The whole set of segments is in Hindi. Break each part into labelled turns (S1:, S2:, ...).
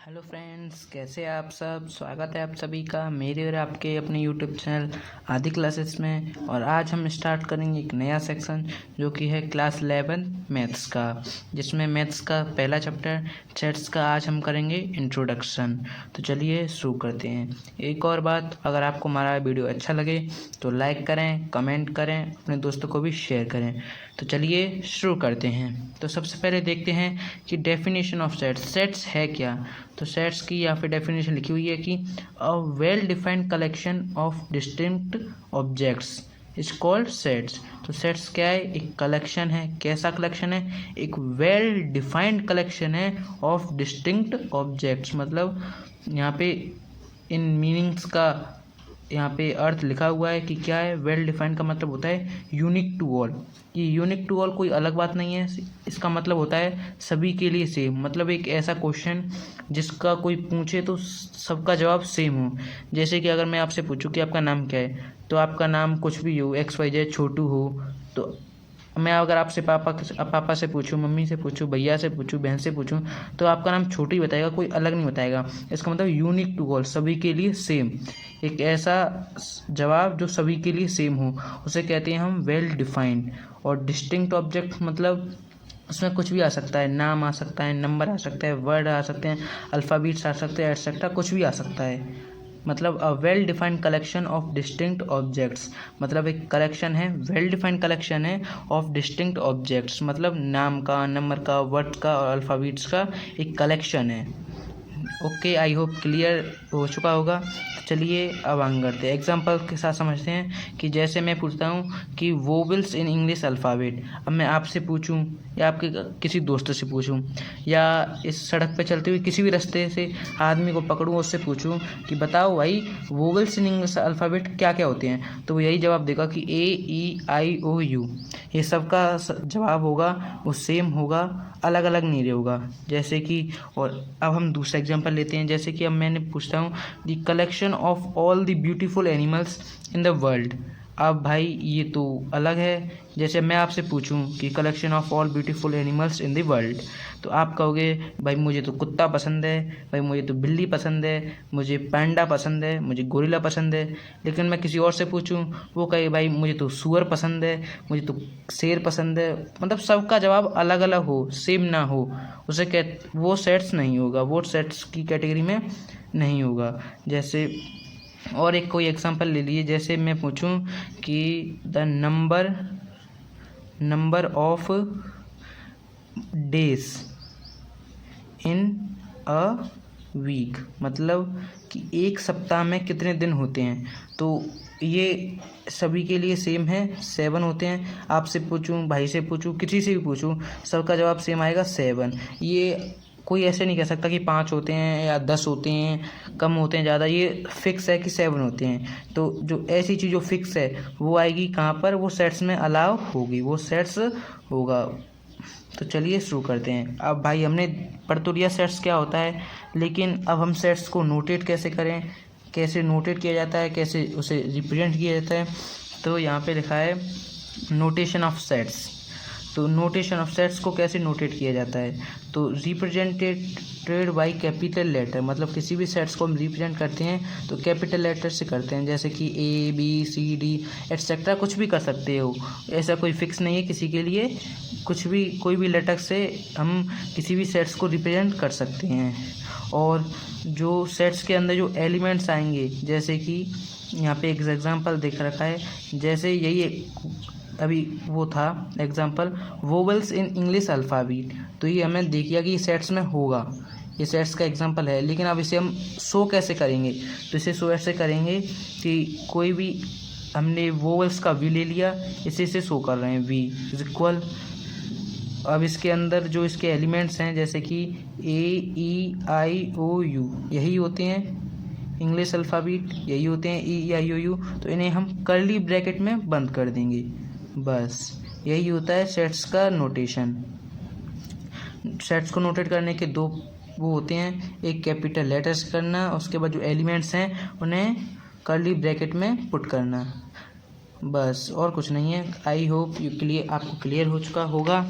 S1: हेलो फ्रेंड्स, कैसे हैं आप सब। स्वागत है आप सभी का मेरे और आपके अपने यूट्यूब चैनल आदि क्लासेस में। और आज हम स्टार्ट करेंगे एक नया सेक्शन जो कि है क्लास 11 मैथ्स का, जिसमें मैथ्स का पहला चैप्टर सेट्स का आज हम करेंगे इंट्रोडक्शन। तो चलिए शुरू करते हैं। एक और बात, अगर आपको हमारा वीडियो अच्छा लगे तो लाइक करें, कमेंट करें, अपने दोस्तों को भी शेयर करें। तो चलिए शुरू करते हैं। तो सबसे पहले देखते हैं कि डेफिनेशन ऑफ सेट्स, सेट्स है क्या। तो सेट्स की यहाँ पे डेफिनेशन लिखी हुई है कि a well defined collection of distinct objects is called sets. तो सेट्स क्या है, एक कलेक्शन है। कैसा कलेक्शन है, एक वेल डिफाइंड कलेक्शन है ऑफ डिस्टिंक्ट ऑब्जेक्ट्स। मतलब यहाँ पे इन मीनिंग्स का यहाँ पे अर्थ लिखा हुआ है कि क्या है, वेल डिफाइंड का मतलब होता है यूनिक टू ऑल। ये यूनिक टू ऑल कोई अलग बात नहीं है, इसका मतलब होता है सभी के लिए सेम। मतलब एक ऐसा क्वेश्चन जिसका कोई पूछे तो सबका जवाब सेम हो। जैसे कि अगर मैं आपसे पूछूं कि आपका नाम क्या है, तो आपका नाम कुछ भी हो, XYZ छोटू हो, तो मैं अगर आपसे पापा से पूछूं, मम्मी से पूछूं, भैया से पूछूं, बहन से पूछूं, तो आपका नाम छोटू ही बताएगा, कोई अलग नहीं बताएगा। इसका मतलब यूनिक टू ऑल, सभी के लिए सेम। एक ऐसा जवाब जो सभी के लिए सेम हो, उसे कहते हैं हम वेल डिफाइंड। और डिस्टिंक्ट ऑब्जेक्ट मतलब उसमें कुछ भी आ सकता है, नाम आ सकता है, नंबर आ सकता है, वर्ड आ सकते हैं, अल्फ़ाबेट्स आ सकते हैं, एटसेट्रा कुछ भी आ सकता है। मतलब a well defined collection of distinct objects, मतलब एक कलेक्शन है, वेल डिफाइंड कलेक्शन है ऑफ डिस्टिंक्ट ऑब्जेक्ट्स, मतलब नाम का, नंबर का, वर्ड का और अल्फ़ाबेट्स का एक कलेक्शन है। ओके, आई होप क्लियर हो चुका होगा। चलिए अब आगे करते हैं, एग्जाम्पल के साथ समझते हैं। कि जैसे मैं पूछता हूँ कि वोवेल्स इन इंग्लिश अल्फ़ाबेट। अब मैं आपसे पूछूं या आपके किसी दोस्त से पूछूं या इस सड़क पे चलते हुए किसी भी रास्ते से आदमी को पकड़ूं, उससे पूछूं कि बताओ भाई वोवेल्स इन इंग्लिश अल्फ़ाबेट क्या क्या होते हैं, तो वो यही जवाब देगा कि AEIOU। ये सब का जवाब होगा वो सेम होगा, अलग अलग नहीं होगा। जैसे कि, और अब हम दूसरा एग्जांपल लेते हैं। जैसे कि अब मैंने पूछता हूँ the collection of all the beautiful animals in the world. अब भाई ये तो अलग है। जैसे मैं आपसे पूछूं कि collection of all beautiful animals in the world, तो आप कहोगे भाई मुझे तो कुत्ता पसंद है, भाई मुझे तो बिल्ली पसंद है, मुझे पैंडा पसंद है, मुझे गोरिल्ला पसंद है। लेकिन मैं किसी और से पूछूं, वो कहे भाई मुझे तो सूअर पसंद है, मुझे तो शेर पसंद है। मतलब सबका जवाब अलग अलग हो, सेम ना हो, उसे वो सेट्स नहीं होगा, वो सेट्स की कैटेगरी में नहीं होगा। जैसे और एक कोई एग्जांपल ले लिए। जैसे मैं पूछूं कि the number of days in a week, मतलब कि एक सप्ताह में कितने दिन होते हैं, तो ये सभी के लिए सेम है, 7 होते हैं। आपसे पूछूं, भाई से पूछूं, किसी से भी पूछूं, सबका जवाब सेम आएगा 7। ये कोई ऐसे नहीं कह सकता कि 5 होते हैं या 10 होते हैं, कम होते हैं, ज़्यादा। ये फिक्स है कि 7 होते हैं। तो जो ऐसी चीज़ जो फिक्स है वो आएगी कहाँ पर, वो सेट्स में अलाउ होगी, वो सेट्स होगा। तो चलिए शुरू करते हैं। अब भाई हमने पढ़ तो लिया सेट्स क्या होता है, लेकिन अब हम सेट्स को नोटेट कैसे करें, कैसे नोटेट किया जाता है, कैसे उसे रिप्रेजेंट किया जाता है। तो यहाँ पे लिखा है नोटेशन ऑफ सेट्स। तो नोटेशन ऑफ सेट्स को कैसे नोटेट किया जाता है, तो रिप्रेजेंटेड बाय कैपिटल लेटर। मतलब किसी भी सेट्स को हम रिप्रेजेंट करते हैं तो कैपिटल लेटर से करते हैं। जैसे कि ABCD एटसेट्रा कुछ भी कर सकते हो, ऐसा कोई फिक्स नहीं है किसी के लिए। कुछ भी, कोई भी लेटर से हम किसी भी सेट्स को रिप्रेजेंट कर सकते हैं। और जो सेट्स के अंदर जो एलिमेंट्स आएंगे, जैसे कि यहाँ पे एक एग्जांपल देख रखा है। जैसे यही अभी वो था example, vowels in English alphabet. तो ये हमें देख लिया कि ये सेट्स में होगा, ये सेट्स का एग्जांपल है। लेकिन अब इसे हम शो कैसे करेंगे, तो इसे शो ऐसे करेंगे कि कोई भी, हमने वोवेल्स का वी ले लिया, इसे शो कर रहे हैं, V इज इक्वल। अब इसके अंदर जो इसके एलिमेंट्स हैं, जैसे कि AEIOU यही होते हैं, इंग्लिश अल्फ़ाबेट यही होते हैं, AEIOU। तो इन्हें हम कर्ली ब्रैकेट में बंद कर देंगे, बस यही होता है सेट्स का नोटेशन। सेट्स को नोटेट करने के दो वो होते हैं, एक कैपिटल लेटर्स करना, उसके बाद जो एलिमेंट्स हैं उन्हें कर्ली ब्रैकेट में पुट करना, बस और कुछ नहीं है। आई होप आपको क्लियर हो चुका होगा।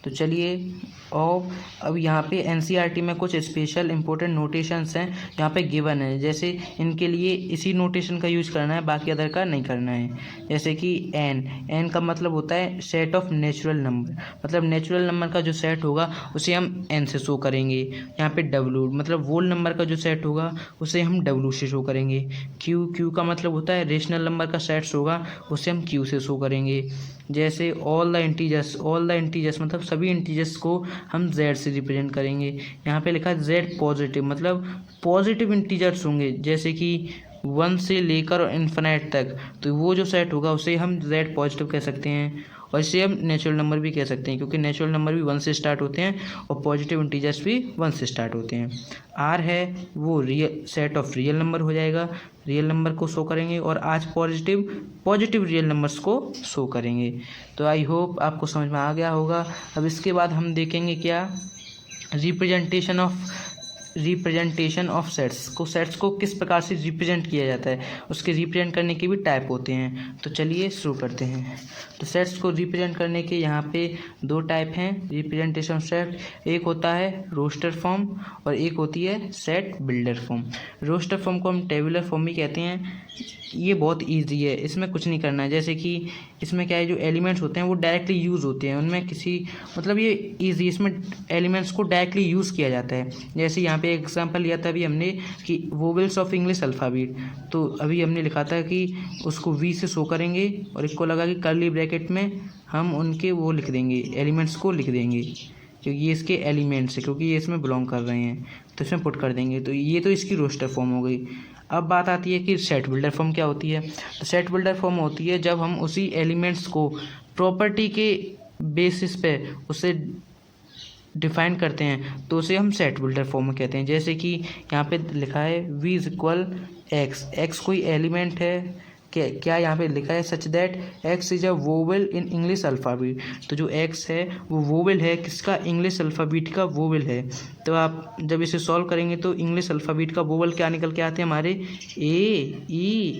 S1: तो चलिए और अब यहाँ पे एनसीईआरटी में कुछ स्पेशल इंपॉर्टेंट नोटेशंस हैं यहाँ पे गिवन है, जैसे इनके लिए इसी नोटेशन का यूज करना है, बाकी अदर का नहीं करना है। जैसे कि एन का मतलब होता है सेट ऑफ नेचुरल नंबर, मतलब नेचुरल नंबर का जो सेट होगा उसे हम एन से शो करेंगे। यहाँ पे डब्ल्यू मतलब वोल नंबर का जो सेट होगा उसे हम डब्ल्यू से शो करेंगे। क्यू का मतलब होता है रेशनल नंबर का सेट्स होगा उसे हम क्यू से शो करेंगे। जैसे ऑल द इंटीजर्स मतलब सभी इंटीजर्स को हम जेड से रिप्रेजेंट करेंगे। यहाँ पे लिखा है जेड पॉजिटिव मतलब पॉजिटिव इंटीजर्स होंगे, जैसे कि 1 से लेकर इन्फिनिट तक, तो वो जो सेट होगा उसे हम जेड पॉजिटिव कह सकते हैं। और इसे हम नेचुरल नंबर भी कह सकते हैं क्योंकि नेचुरल नंबर भी 1 से स्टार्ट होते हैं और पॉजिटिव इंटीजर्स भी 1 से स्टार्ट होते हैं। आर है वो real set of real number हो जाएगा, रियल नंबर को शो करेंगे और आज पॉजिटिव रियल नंबर्स को शो करेंगे। तो आई होप आपको समझ में आ गया होगा। अब इसके बाद हम देखेंगे क्या रिप्रेजेंटेशन ऑफ सेट्स को किस प्रकार से रिप्रेजेंट किया जाता है, उसके रिप्रेजेंट करने के भी टाइप होते हैं। तो चलिए शुरू करते हैं। तो सेट्स को रिप्रेजेंट करने के यहाँ पे 2 टाइप हैं रिप्रेजेंटेशन ऑफ सेट, एक होता है रोस्टर फॉर्म और एक होती है set builder form. Roster form को हम टेबुलर फॉर्म भी कहते हैं। ये बहुत ईजी है, इसमें कुछ नहीं करना है। जैसे कि इसमें क्या है जो एलिमेंट्स होते हैं वो डायरेक्टली यूज़ होते हैं, उनमें किसी मतलब ये ईजी, इसमें एलिमेंट्स को डायरेक्टली यूज़ किया जाता है। जैसे यहाँ पे एग्जांपल लिया था अभी हमने कि वोवेल्स ऑफ इंग्लिश अल्फ़ाबेट, तो अभी हमने लिखा था कि उसको वी से शो करेंगे और इसको लगा कि कर्ली ब्रैकेट में हम उनके वो लिख देंगे, एलिमेंट्स को लिख देंगे क्योंकि ये इसके एलिमेंट्स है, क्योंकि ये इसमें बिलोंग कर रहे हैं तो इसमें पुट कर देंगे। तो ये तो इसकी रोस्टर फॉर्म हो गई। अब बात आती है कि सेट बिल्डर फॉर्म क्या होती है। तो सेट बिल्डर फॉर्म होती है जब हम उसी एलिमेंट्स को प्रॉपर्टी के बेसिस पे उसे डिफाइन करते हैं तो उसे हम सेट बिल्डर फॉर्म कहते हैं। जैसे कि यहाँ पे लिखा है v इज इक्वल एक्स कोई एलिमेंट है क्या यहाँ पे लिखा है such that x is a vowel in English alphabet. तो जो x है वो वोवेल है, किसका, इंग्लिश अल्फ़ाबेट का वोवेल है। तो आप जब इसे सॉल्व करेंगे तो इंग्लिश अल्फ़ाबेट का वोवेल क्या निकल के आते हैं हमारे A-E-I-O-U,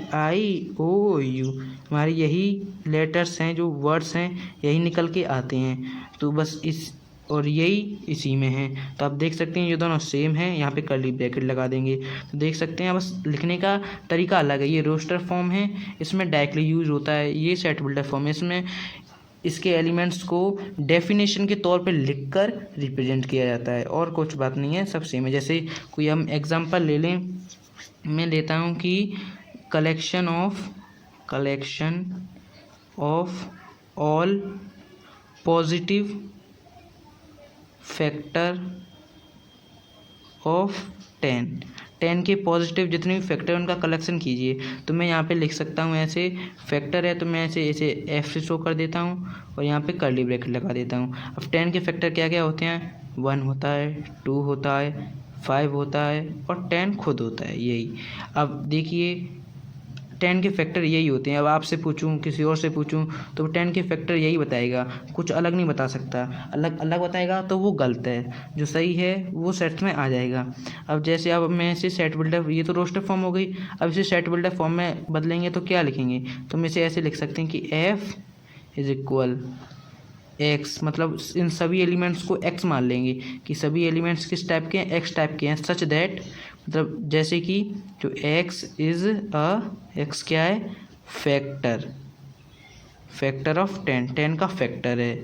S1: हमारे यही लेटर्स हैं जो वर्ड्स हैं यही निकल के आते हैं। तो बस इस और यही इसी में है। तो आप देख सकते हैं ये दोनों सेम हैं, यहाँ पे कर्ली ब्रैकेट लगा देंगे तो देख सकते हैं। बस लिखने का तरीका अलग है। ये रोस्टर फॉर्म है, इसमें डायरेक्टली यूज होता है। ये सेट बिल्डर फॉर्म है, इसमें इसके एलिमेंट्स को डेफिनेशन के तौर पे लिखकर रिप्रेजेंट किया जाता है और कुछ बात नहीं है, सब सेम है। जैसे कोई हम एग्जांपल ले लें, मैं लेता हूँ कि collection of all positive factor of 10 के पॉजिटिव जितने भी फैक्टर उनका कलेक्शन कीजिए। तो मैं यहाँ पे लिख सकता हूँ ऐसे, फैक्टर है तो मैं ऐसे एफ से शो कर देता हूँ और यहाँ पे कर्ली ब्रैकेट लगा देता हूँ। अब 10 के फैक्टर क्या क्या होते हैं, 1 होता है, 2 होता है, 5 होता है और 10 खुद होता है, यही। अब देखिए 10 के फैक्टर यही होते हैं। अब आपसे पूछूं, किसी और से पूछूं तो 10 के फैक्टर यही बताएगा, कुछ अलग नहीं बता सकता। अलग बताएगा तो वो गलत है, जो सही है वो सेट में आ जाएगा। अब जैसे अब मैं इसे सेट बिल्डर, ये तो रोस्टर फॉर्म हो गई, अब इसे सेट बिल्डर फॉर्म में बदलेंगे तो क्या लिखेंगे, तो हम इसे ऐसे लिख सकते हैं कि एफ इज इक्वल एक्स, मतलब इन सभी एलिमेंट्स को एक्स मान लेंगे कि सभी एलिमेंट्स किस टाइप के हैं, एक्स टाइप के हैं। सच दैट मतलब जैसे कि जो एक्स इज एक्स क्या है, फैक्टर ऑफ 10 का फैक्टर है।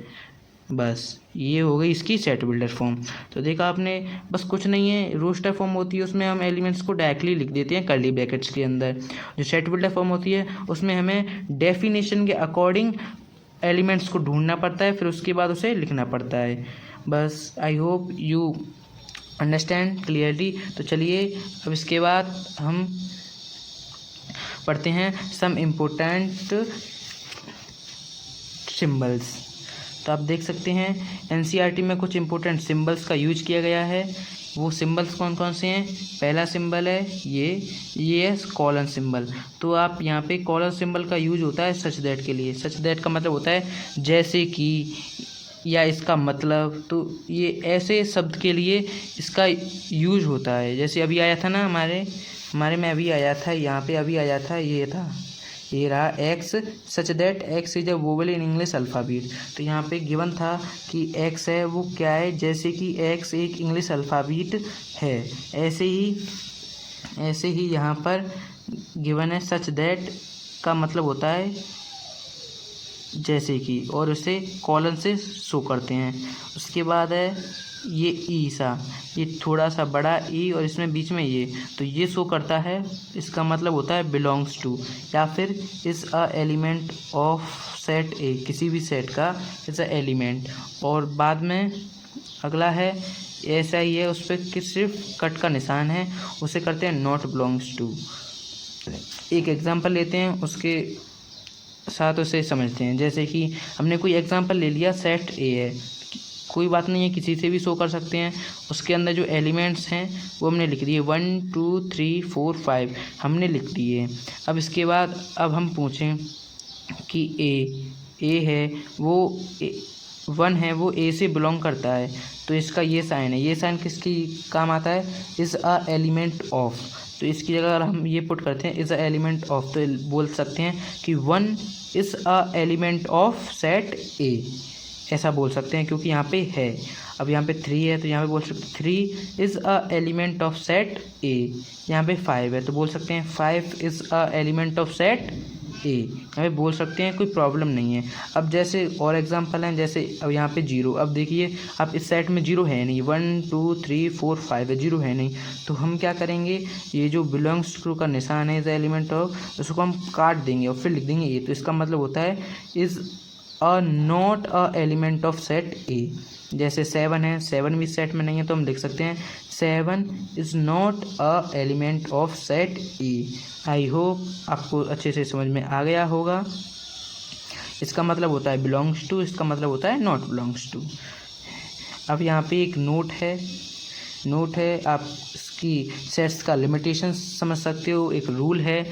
S1: बस ये हो गई इसकी सेट बिल्डर फॉर्म। तो देखा आपने, बस कुछ नहीं है। रोस्टर फॉर्म होती है उसमें हम एलिमेंट्स को डायरेक्टली लिख देते हैं कर्ली ब्रैकेट्स के अंदर। जो सेट बिल्डर फॉर्म होती है उसमें हमें डेफिनेशन के अकॉर्डिंग एलिमेंट्स को ढूंढना पड़ता है, फिर उसके बाद उसे लिखना पड़ता है। बस I hope you understand clearly. तो चलिए अब इसके बाद हम पढ़ते हैं सम इम्पोर्टेंट सिंबल्स। तो आप देख सकते हैं एनसीईआरटी में कुछ इम्पोर्टेंट सिंबल्स का यूज किया गया है। वो सिंबल्स कौन कौन से हैं, पहला सिंबल है ये है कॉलन सिंबल। तो आप यहाँ पे कॉलन सिंबल का यूज होता है सच दैट के लिए। सच दैट का मतलब होता है जैसे कि या इसका मतलब, तो ये ऐसे शब्द के लिए इसका यूज होता है। जैसे अभी आया था ना हमारे में अभी आया था, यहाँ पे अभी आया था, ये था ये रहा x such that x is a vowel in English alphabet. तो यहाँ पे गिवन था कि एक्स है वो क्या है, जैसे कि एक्स एक इंग्लिश अल्फ़ाबेट है, ऐसे ही यहाँ पर गिवन है सच दैट का मतलब होता है जैसे कि, और उसे कॉलन से शो करते हैं। उसके बाद है ये ई सा, ये थोड़ा सा बड़ा ई और इसमें बीच में ये, तो ये शो करता है, इसका मतलब होता है बिलोंग्स टू, या फिर is a element of set ए, किसी भी सेट का इज़ अ एलिमेंट। और बाद में अगला है ऐसा ही है, उस पर कि सिर्फ कट का निशान है, उसे करते हैं नॉट बिलोंग्स टू। एक एग्जांपल लेते हैं, उसके साथ उसे समझते हैं। जैसे कि हमने कोई एग्जांपल ले लिया, सेट ए है, कोई बात नहीं है, किसी से भी शो कर सकते हैं। उसके अंदर जो एलिमेंट्स हैं वो हमने लिख दिए 1 2 3 4 5 हमने लिख दिए। अब इसके बाद अब हम पूछें कि ए है वो 1 है, वो ए से बिलोंग करता है, तो इसका ये साइन है, ये साइन किसकी काम आता है, इज़ अ एलिमेंट ऑफ। तो इसकी जगह अगर हम ये पुट करते हैं इज़ अ एलिमेंट ऑफ, तो बोल सकते हैं कि 1 is a element of set ए, ऐसा बोल सकते हैं क्योंकि यहाँ पे है। अब यहाँ पे 3 है तो यहाँ पे बोल सकते हैं 3 is a element of set ए। यहाँ पे 5 है तो बोल सकते हैं 5 is a element of set ए, यहाँ पे बोल सकते हैं, कोई प्रॉब्लम नहीं है। अब जैसे और एग्जांपल हैं, जैसे अब यहाँ पे 0, अब देखिए अब इस सेट में 0 है नहीं, 1 2 3 4 5 है, 0 है नहीं, तो हम क्या करेंगे, ये जो बिलोंग्स टू का निशान है इज एलिमेंट ऑफ, उसको हम काट देंगे और फिर लिख देंगे ए। तो इसका मतलब होता है is a not a element of set ए। जैसे 7 है, 7 भी सेट में नहीं है, तो हम लिख सकते हैं 7 is not a element of set A. I hope आपको अच्छे से समझ में आ गया होगा। इसका मतलब होता है बिलोंग्स टू, इसका मतलब होता है नॉट बिलोंग्स टू। अब यहाँ पे एक नोट है, आप इसकी सेट्स का लिमिटेशन समझ सकते हो। एक रूल है,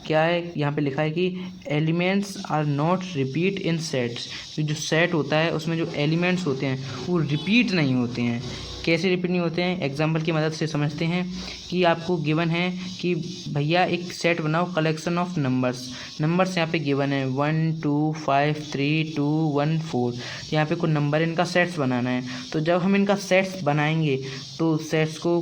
S1: क्या है, यहाँ पे लिखा है कि elements are not repeat in sets. जो सेट होता है उसमें जो एलिमेंट्स होते हैं वो रिपीट नहीं होते हैं। कैसे रिपीट नहीं होते हैं, एग्जाम्पल की मदद से समझते हैं कि आपको गिवन है कि भैया एक सेट बनाओ कलेक्शन ऑफ नंबर्स यहाँ पे गिवन है 1 2 5 3 2 1 4, यहाँ पे कुछ नंबर इनका सेट्स बनाना है। तो जब हम इनका सेट्स बनाएंगे तो सेट्स को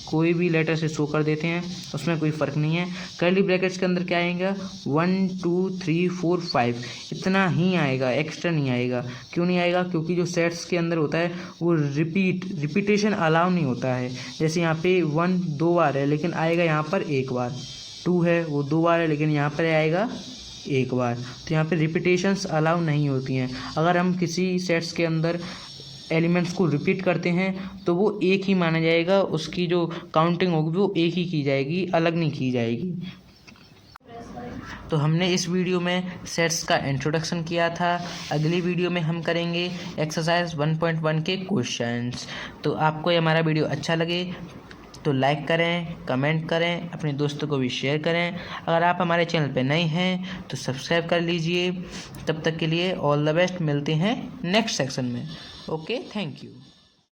S1: कोई भी लेटर से शो कर देते हैं, उसमें कोई फ़र्क नहीं है। कर्ली ब्रैकेट्स के अंदर क्या आएगा 1 2 3 4 5, इतना ही आएगा, एक्स्ट्रा नहीं आएगा। क्यों नहीं आएगा, क्योंकि जो सेट्स के अंदर होता है वो रिपीटेशन अलाउ नहीं होता है। जैसे यहाँ पे 1 2 बार है लेकिन आएगा यहाँ पर 1 बार, 2 है वो 2 बार है लेकिन यहाँ पर आएगा 1 बार। तो यहाँ पे रिपीटेशंस अलाउ नहीं होती हैं। अगर हम किसी सेट्स के अंदर एलिमेंट्स को रिपीट करते हैं तो वो एक ही माना जाएगा, उसकी जो काउंटिंग होगी वो एक ही की जाएगी, अलग नहीं की जाएगी। तो हमने इस वीडियो में सेट्स का इंट्रोडक्शन किया था। अगली वीडियो में हम करेंगे एक्सरसाइज 1.1 के क्वेश्चंस। तो आपको ये हमारा वीडियो अच्छा लगे तो लाइक करें, कमेंट करें, अपने दोस्तों को भी शेयर करें। अगर आप हमारे चैनल पे नए हैं तो सब्सक्राइब कर लीजिए। तब तक के लिए ऑल द बेस्ट, मिलते हैं नेक्स्ट सेक्शन में। Okay, thank you.